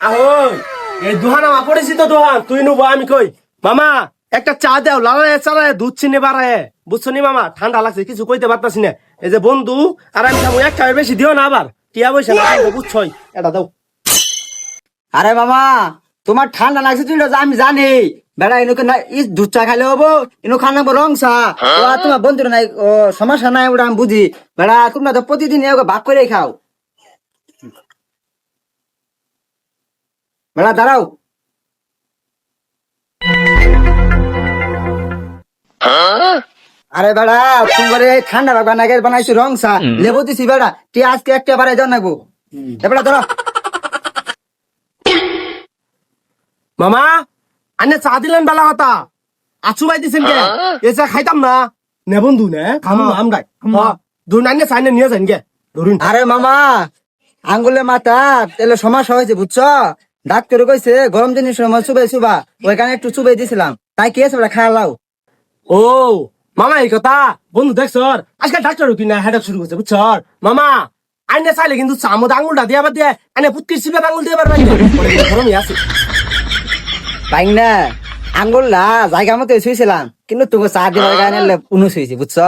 আহোই এই দুহান আমার পরিচিত দোহান তুই নুবো আমি কই মামা একটা চা দেও লালায় চালায় দুধ চিনি বাড়ায় বুঝছো নি মামা ঠান্ডা লাগছে কিছু কইতে পারতাছি না এই যে বন্ধু আর আমি খাবো এক কাপের বেশি দিও না আবার টিয়া বসে না বুঝছই এটা দাও। আরে মামা তোমার ঠান্ডা লাগছে তুই আমি জানি বেড়া এনুকে না ই দুধ চা খাইলে হবো এনু খানা রং চা ও আর তোমার বন্ধুর নাই ও সমস্যা নাই ওটা আমি বুঝি বেড়া তোমরা তো প্রতিদিন এগুলো ভাগ করে খাও। বেড়া দাঁড়াও আরে বেড়া তোমার এই ঠান্ডা বানাই বানাইছি রং চা লেবু দিছি বেড়া তুই আজকে একটা বাড়াই যাও নাকবো বেড়া ধরো। মামা আনে চা দিলেন বেলা কথা আছু বাই দিছেন কে এ চা খাইতাম না নে বন্ধু নে খামু না আমগাই দুন আনে চাইনে নিয়ে যান গে ধরুন। আরে মামা আঙ্গুলে মাথা তেলে সমস্যা হয়েছে বুঝছো ডাক্তার কইছে গরম জিনিস সময় চুবাই চুবা ওইখানে একটু চুবাই দিছিলাম তাই কি আছে খাওয়ালাও। ও মামা এই কথা বন্ধু দেখছ আজকাল ডাক্তার কিনা হেডক শুরু করছে বুঝছ মামা আইনে চাইলে কিন্তু চামদ আঙুলটা দিয়ে আবার দিয়ে আইনে পুটকির সিপে আঙুল দিয়ে পারবেন গরমই আছে তাই না আঙ্গুল না জায়গা মতো শুয়েছিলাম কিন্তু তোকে চা দিবার গায়ে উনু শুয়েছি বুঝছো।